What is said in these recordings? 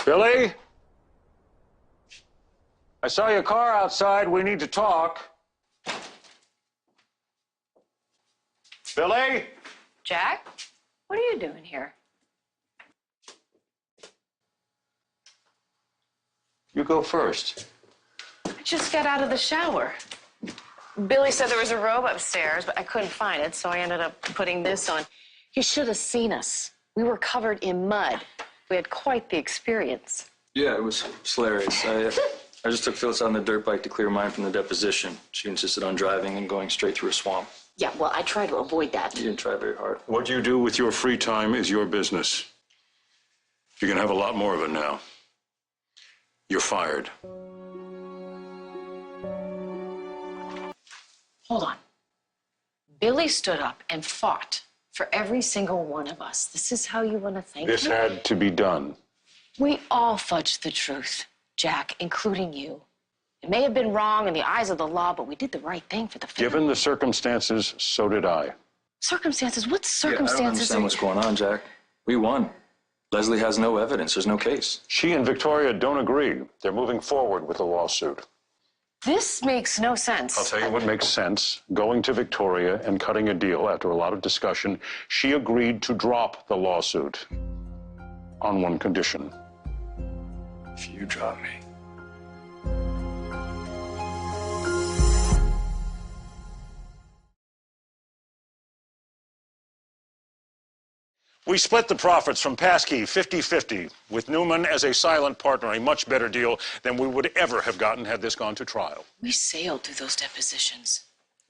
Billy? I saw your car outside. We need to talk. Billy? Jack? What are you doing here? You go first. I just got out of the shower. Billy said there was a robe upstairs, but I couldn't find it, so I ended up putting this on. You should have seen us. We were covered in mud. We had quite the experience. Yeah, it was hilarious. I just took Phyllis on the dirt bike to clear her mind from the deposition. She insisted on driving and going straight through a swamp. Yeah, well, I tried to avoid that. You didn't try very hard. What you do with your free time is your business. You're gonna have a lot more of it now. You're fired. Hold on. Billy stood up and fought for every single one of us. This is how you want to thank This me? had to be done. We all fudged the truth, Jack, including you. It may have been wrong in the eyes of the law, but we did the right thing for the family. Given the circumstances, so did I. Circumstances? What I circumstances? don't understand what's going on, Jack. We won. Leslie has no evidence. There's no case. She and Victoria don't agree. They're moving forward with the lawsuit. This makes no sense. I'll tell you what makes sense. Going to Victoria and cutting a deal after a lot of discussion, she agreed to drop the lawsuit on one condition. If you drop me. We split the profits from Passkey 50-50, with Newman as a silent partner, a much better deal than we would ever have gotten had this gone to trial. We sailed through those depositions.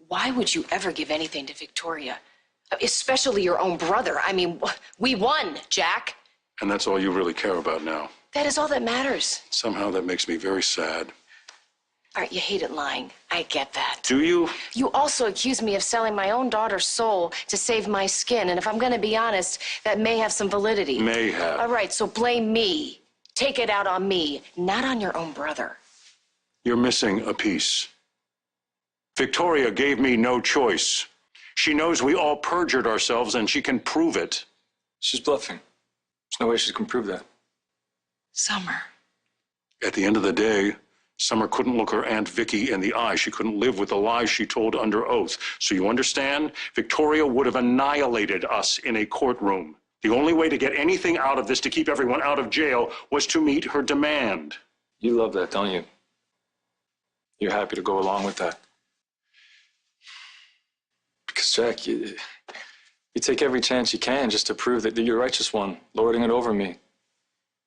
Why would you ever give anything to Victoria? Especially your own brother. I mean, we won, Jack. And that's all you really care about now. That is all that matters. Somehow that makes me very sad. All right, you hated lying. I get that. Do you? You also accuse me of selling my own daughter's soul to save my skin. And if I'm going to be honest, that may have some validity. May have. All right, so blame me. Take it out on me, not on your own brother. You're missing a piece. Victoria gave me no choice. She knows we all perjured ourselves, and she can prove it. She's bluffing. There's no way she can prove that. Summer. At the end of the day, Summer couldn't look her Aunt Vicky in the eye. She couldn't live with the lies she told under oath. So you understand? Victoria would have annihilated us in a courtroom. The only way to get anything out of this, to keep everyone out of jail, was to meet her demand. You love that, don't you? You're happy to go along with that. Because, Jack, you take every chance you can just to prove that you're the righteous one, lording it over me.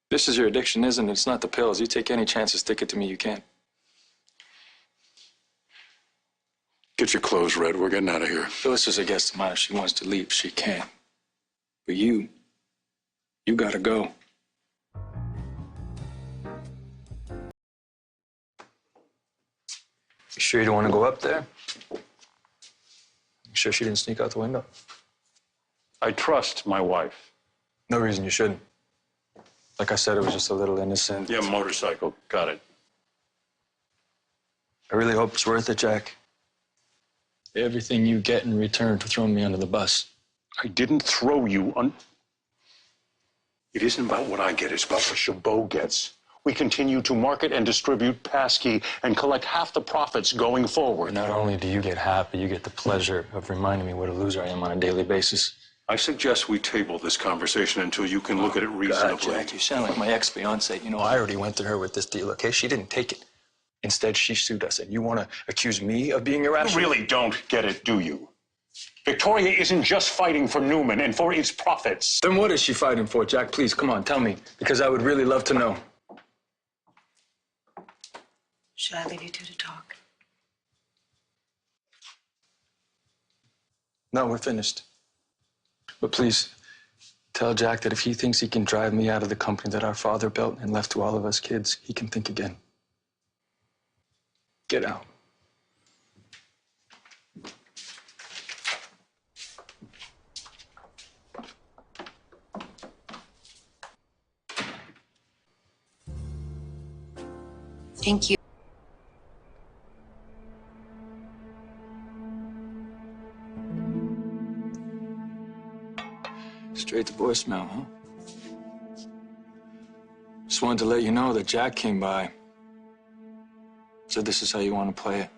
This is your addiction, isn't it? It's not the pills. You take any chance to stick it to me, you can. Get your clothes, Red. We're getting out of here. Phyllis is a guest of mine. If she wants to leave, she can. But you gotta go. You sure you don't want to go up there? You sure she didn't sneak out the window? I trust my wife. No reason you shouldn't. Like I said, it was just a little innocent. Yeah, motorcycle. Got it. I really hope it's worth it, Jack. Everything you get in return for throwing me under the bus. I didn't throw you on... It isn't about what I get. It's about what Chabot gets. We continue to market and distribute Passkey and collect half the profits going forward. Not only do you get half, but you get the pleasure of reminding me what a loser I am on a daily basis. I suggest we table this conversation until you can look at it reasonably. God, Jack, you sound like my ex-fiancée. You know, I already went to her with this deal, okay? She didn't take it. Instead, she sued us, and you want to accuse me of being irrational? You really don't get it, do you? Victoria isn't just fighting for Newman and for its profits. Then what is she fighting for, Jack? Please, come on, tell me, because I would really love to know. Should I leave you two to talk? No, we're finished. But please, tell Jack that if he thinks he can drive me out of the company that our father built and left to all of us kids, he can think again. Get out. Thank you. Straight to voicemail, huh? Just wanted to let you know that Jack came by. Said this is how you want to play it.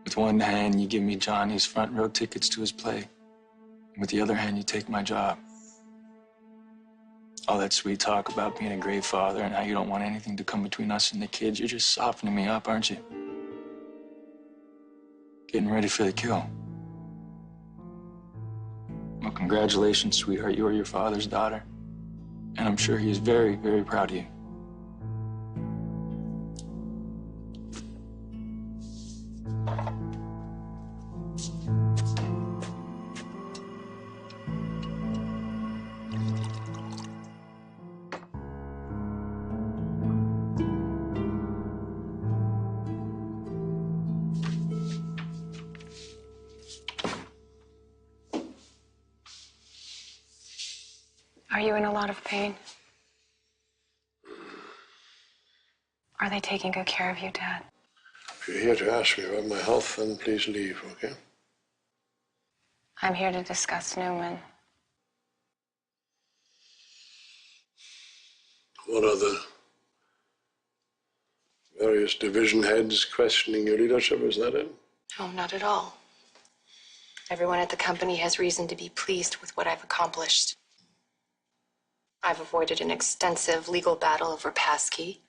With one hand, you give me Johnny's front row tickets to his play. With the other hand, you take my job. All that sweet talk about being a great father and how you don't want anything to come between us and the kids, you're just softening me up, aren't you? Getting ready for the kill. Well, congratulations, sweetheart. You are your father's daughter. And I'm sure he is very, very proud of you. Are you in a lot of pain? Are they taking good care of you, Dad? If you're here to ask me about my health, then please leave, okay? I'm here to discuss Newman. What are the various division heads questioning your leadership? Is that it? No, not at all. Everyone at the company has reason to be pleased with what I've accomplished. I've avoided an extensive legal battle over passkey.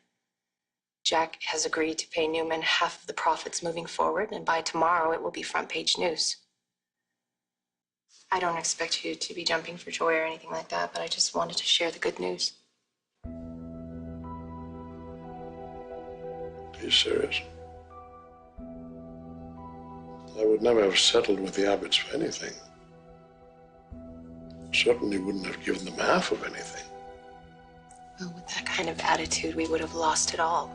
Jack has agreed to pay Newman half of the profits moving forward, and by tomorrow it will be front-page news. I don't expect you to be jumping for joy or anything like that, but I just wanted to share the good news. Are you serious? I would never have settled with the Abbotts for anything. Certainly wouldn't have given them half of anything. Well, with that kind of attitude, we would have lost it all.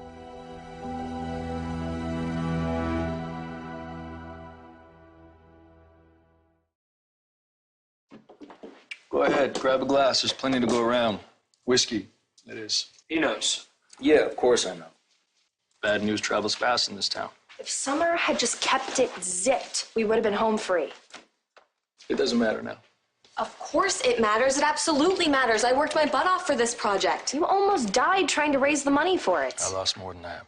Go ahead, grab a glass. There's plenty to go around. Whiskey, that is. He knows. Yeah, of course I know. Bad news travels fast in this town. If Summer had just kept it zipped, we would have been home free. It doesn't matter now. Of course it matters. It absolutely matters. I worked my butt off for this project. You almost died trying to raise the money for it. I lost more than that.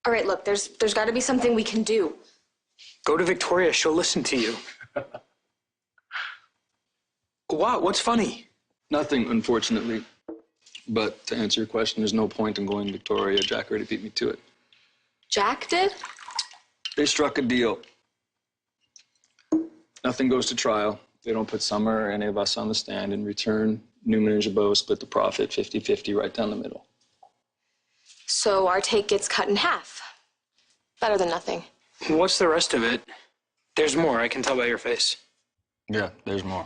All right, look, there's got to be something we can do. Go to Victoria. She'll listen to you. What? What's funny? Nothing, unfortunately. But to answer your question, there's no point in going to Victoria. Jack already beat me to it. Jack did? They struck a deal. Nothing goes to trial. They don't put Summer or any of us on the stand. In return, Newman and Jabot split the profit 50-50 right down the middle. So our take gets cut in half. Better than nothing. What's the rest of it? There's more. I can tell by your face. Yeah, there's more.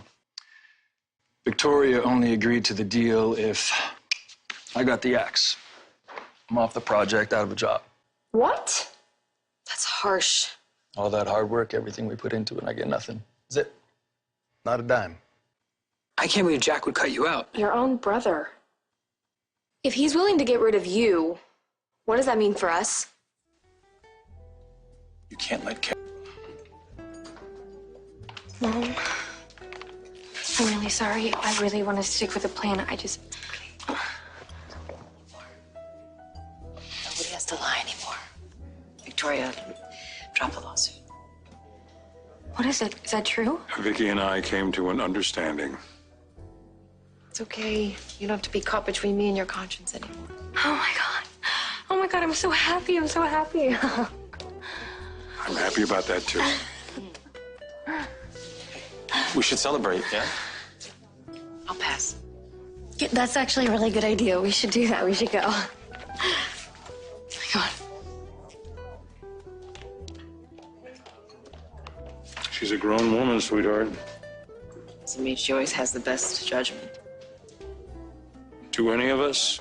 Victoria only agreed to the deal if I got the axe. I'm off the project, out of a job. What? That's harsh. All that hard work, everything we put into it, and I get nothing. Zip. Not a dime. I can't believe Jack would cut you out. Your own brother. If he's willing to get rid of you, what does that mean for us? You can't let Mom, I'm really sorry. I really want to stick with the plan. Nobody has to lie anymore. Victoria, drop the lawsuit. What is it? Is that true? Vicky and I came to an understanding. It's okay. You don't have to be caught between me and your conscience anymore. Oh my God. Oh my God, I'm so happy. I'm so happy. I'm happy about that, too. We should celebrate, yeah? I'll pass. Yeah, that's actually a really good idea. We should do that. We should go. Come on. She's a grown woman, sweetheart. Doesn't mean she always has the best judgment. To any of us,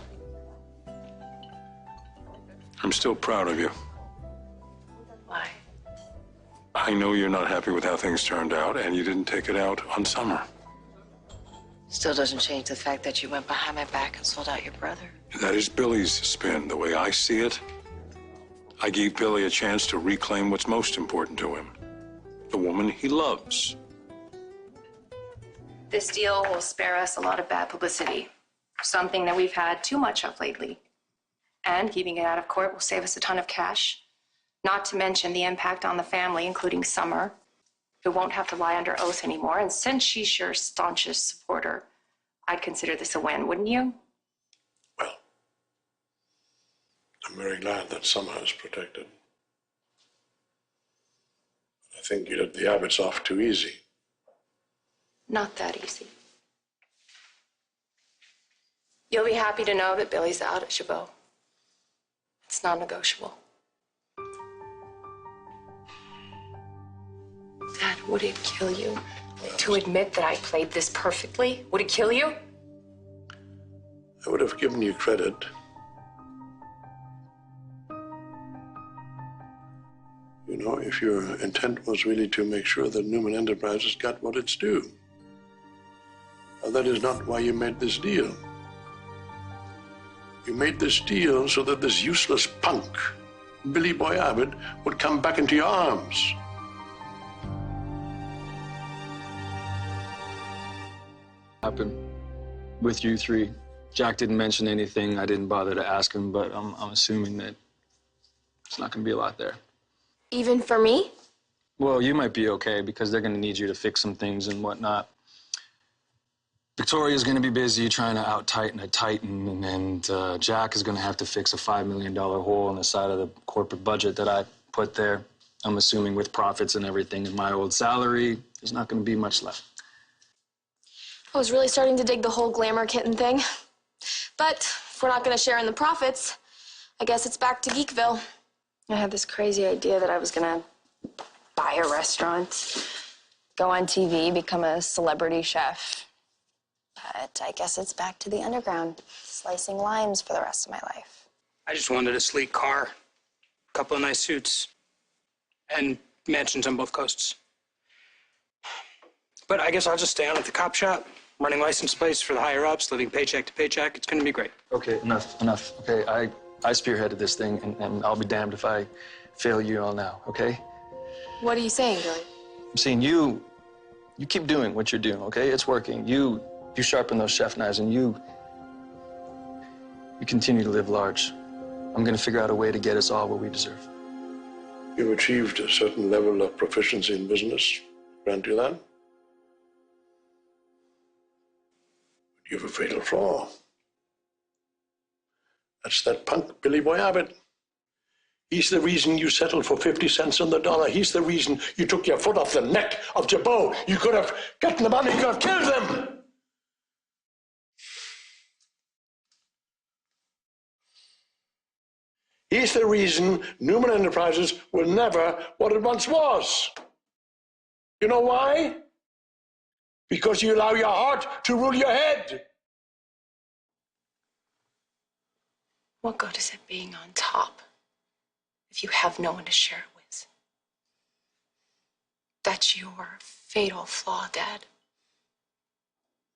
I'm still proud of you. Why? I know you're not happy with how things turned out, and you didn't take it out on Summer. Still doesn't change the fact that you went behind my back and sold out your brother. That is Billy's spin. The way I see it, I gave Billy a chance to reclaim what's most important to him. The woman he loves. This deal will spare us a lot of bad publicity. something that we've had too much of lately. And keeping it out of court will save us a ton of cash, not to mention the impact on the family, including Summer, who won't have to lie under oath anymore. And since she's your staunchest supporter, I'd consider this a win, wouldn't you? Well, I'm very glad that Summer is protected. I think you let the Abbotts off too easy. Not that easy. You'll be happy to know that Billy's out at Chabot. It's non-negotiable. Dad, would it kill you to admit that I played this perfectly? Would it kill you? I would have given you credit. You know, if your intent was really to make sure that Newman Enterprises got what it's due. Now, that is not why you made this deal. You made this deal so that this useless punk, Billy Boy Abbott, would come back into your arms. Happened with you three. Jack didn't mention anything. I didn't bother to ask him, but I'm assuming that it's not going to be a lot there. Even for me? Well, you might be okay because they're going to need you to fix some things and whatnot. Victoria's going to be busy trying to out-tighten a titan, and Jack is going to have to fix a $5 million hole in the side of the corporate budget that I put there. I'm assuming with profits and everything and my old salary, there's not going to be much left. I was really starting to dig the whole glamour kitten thing. But if we're not going to share in the profits, I guess it's back to Geekville. I had this crazy idea that I was going to buy a restaurant, go on TV, become a celebrity chef. But I guess it's back to the underground, slicing limes for the rest of my life. I just wanted a sleek car, a couple of nice suits, and mansions on both coasts. But I guess I'll just stay on at the cop shop, running license plates for the higher-ups, living paycheck to paycheck. It's going to be great. Okay, enough. Okay, I spearheaded this thing, and I'll be damned if I fail you all now, okay? What are you saying, Billy? I'm saying you keep doing what you're doing, okay? It's working. You sharpen those chef knives, and you continue to live large. I'm going to figure out a way to get us all what we deserve. You've achieved a certain level of proficiency in business. Grant you that. But you have a fatal flaw. That's that punk Billy Boy Abbott. He's the reason you settled for 50 cents on the dollar. He's the reason you took your foot off the neck of Chabot. You could have gotten the money, you could have killed them. He's the reason Newman Enterprises will never what it once was. You know why? Because you allow your heart to rule your head. What good is it being on top if you have no one to share it with? That's your fatal flaw, Dad.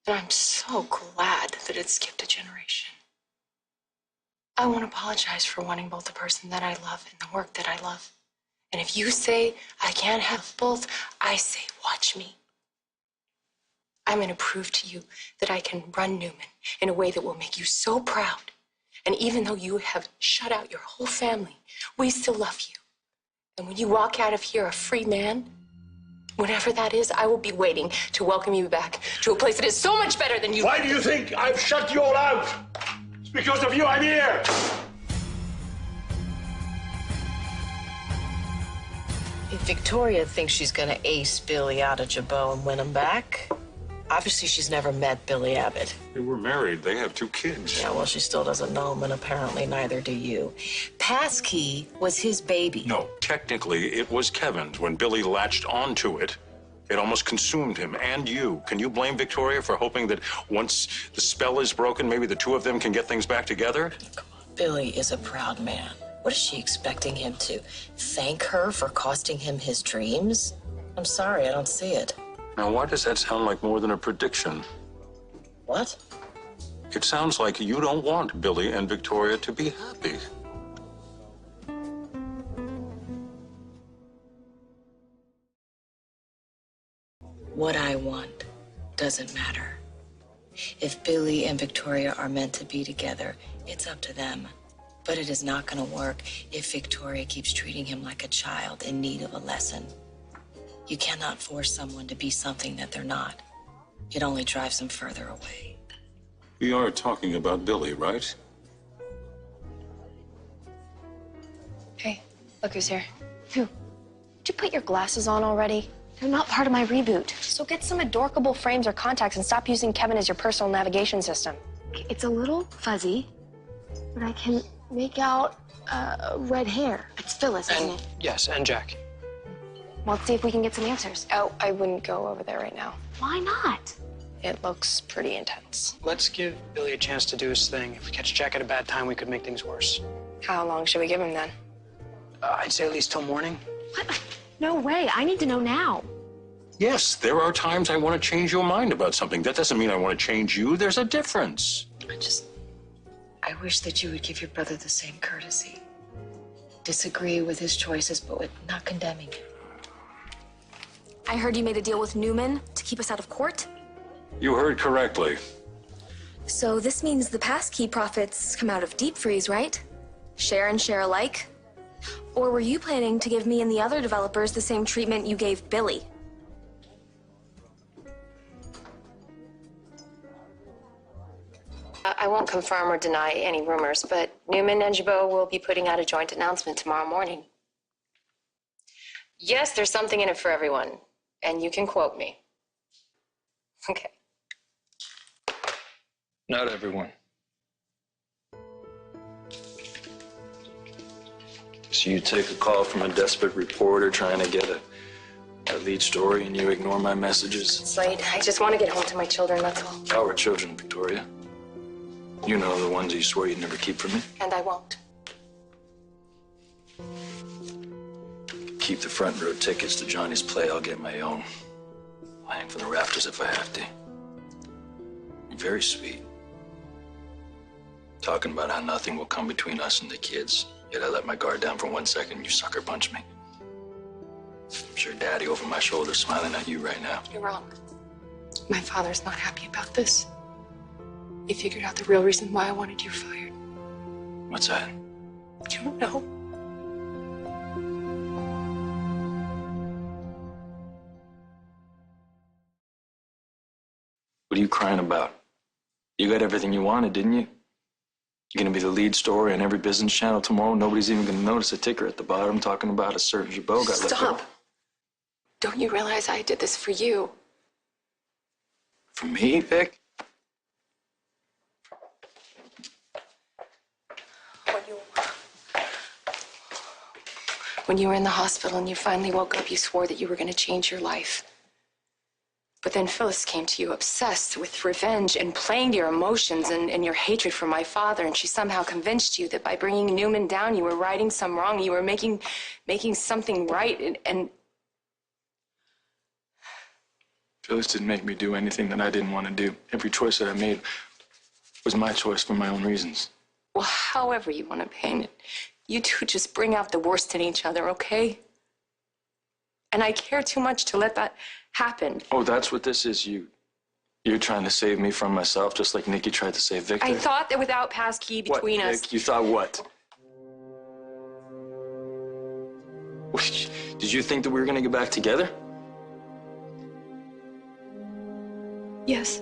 And I'm so glad that it skipped a generation. I won't apologize for wanting both the person that I love and the work that I love. And if you say I can't have both, I say, watch me. I'm going to prove to you that I can run Newman in a way that will make you so proud. And even though you have shut out your whole family, we still love you. And when you walk out of here a free man, whenever that is, I will be waiting to welcome you back to a place that is so much better than you. Why do you think I've shut you all out? It's because of you I'm here. If Victoria thinks she's gonna ace Billy out of Chabot and win him back, obviously she's never met Billy Abbott. They were married. They have 2 kids. Yeah, well, she still doesn't know him, and apparently neither do you. Passkey was his baby. No, technically, it was Kevin's. When Billy latched onto it, it almost consumed him and you. Can you blame Victoria for hoping that once the spell is broken, maybe the 2 of them can get things back together? Come on, Billy is a proud man. What is she expecting him to thank her for costing him his dreams? I'm sorry, I don't see it. Now, why does that sound like more than a prediction? What? It sounds like you don't want Billy and Victoria to be happy. What I want doesn't matter. If Billy and Victoria are meant to be together, it's up to them. But it is not going to work if Victoria keeps treating him like a child in need of a lesson. You cannot force someone to be something that they're not. It only drives them further away. We are talking about Billy, right? Hey, look who's here. Who? Did you put your glasses on already? They're not part of my reboot. So get some adorkable frames or contacts and stop using Kevin as your personal navigation system. It's a little fuzzy, but I can make out red hair. It's Phyllis, isn't it? Yes, and Jack. Well, let's see if we can get some answers. Oh, I wouldn't go over there right now. Why not? It looks pretty intense. Let's give Billy a chance to do his thing. If we catch Jack at a bad time, we could make things worse. How long should we give him then? I'd say at least till morning. What? No way. I need to know now. Yes, there are times I want to change your mind about something. That doesn't mean I want to change you. There's a difference. I wish that you would give your brother the same courtesy. Disagree with his choices, but with not condemning him. I heard you made a deal with Newman to keep us out of court. You heard correctly. So this means the passkey profits come out of deep freeze, right? Share and share alike? Or were you planning to give me and the other developers the same treatment you gave Billy? I won't confirm or deny any rumors, but Newman and Jabot will be putting out a joint announcement tomorrow morning. Yes, there's something in it for everyone, and you can quote me. Okay. Not everyone. So you take a call from a desperate reporter trying to get a lead story and you ignore my messages? It's late. I just want to get home to my children, that's all. Our children, Victoria. You know, the ones you swore you'd never keep from me. And I won't. Keep the front row tickets to Johnny's play. I'll get my own. I'll hang from the rafters if I have to. You're very sweet. Talking about how nothing will come between us and the kids. Yet I let my guard down for 1 second and you sucker punch me. I'm sure Daddy over my shoulder smiling at you right now. You're wrong. My father's not happy about this. He figured out the real reason why I wanted you fired. What's that? You don't know. What are you crying about? You got everything you wanted, didn't you? You're gonna be the lead story on every business channel tomorrow. Nobody's even gonna notice a ticker at the bottom talking about a certain Jabot got let go. Stop. Don't you realize I did this for you? For me, Vic? When you were in the hospital and you finally woke up, you swore that you were going to change your life. But then Phyllis came to you obsessed with revenge and playing to your emotions and your hatred for my father, and she somehow convinced you that by bringing Newman down, you were righting some wrong, you were making something right, and... Phyllis didn't make me do anything that I didn't want to do. Every choice that I made was my choice for my own reasons. Well, however you want to paint it, you two just bring out the worst in each other, okay? And I care too much to let that happen. Oh, that's what this is, You're trying to save me from myself, just like Nikki tried to save Victor. I thought that without passkey between us... Vic? You thought what? Did you think that we were gonna get back together? Yes.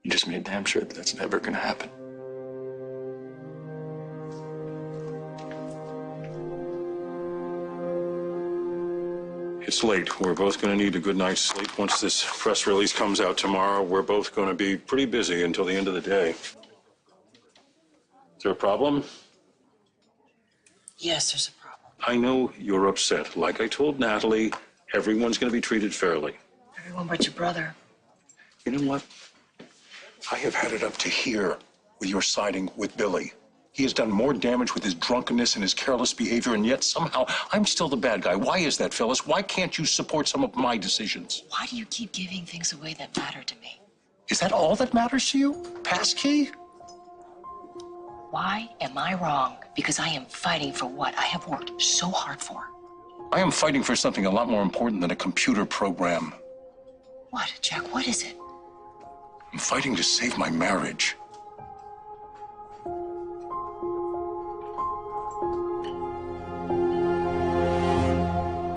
You just made damn sure that that's never gonna happen. It's late. We're both going to need a good night's sleep. Once this press release comes out tomorrow, we're both going to be pretty busy until the end of the day. Is there a problem? Yes, there's a problem. I know you're upset. Like I told Natalie, everyone's going to be treated fairly. Everyone but your brother. You know what? I have had it up to here with your siding with Billy. He has done more damage with his drunkenness and his careless behavior, and yet somehow I'm still the bad guy. Why is that, Phyllis? Why can't you support some of my decisions? Why do you keep giving things away that matter to me? Is that all that matters to you? Passkey? Why am I wrong? Because I am fighting for what I have worked so hard for. I am fighting for something a lot more important than a computer program. What, Jack? What is it? I'm fighting to save my marriage.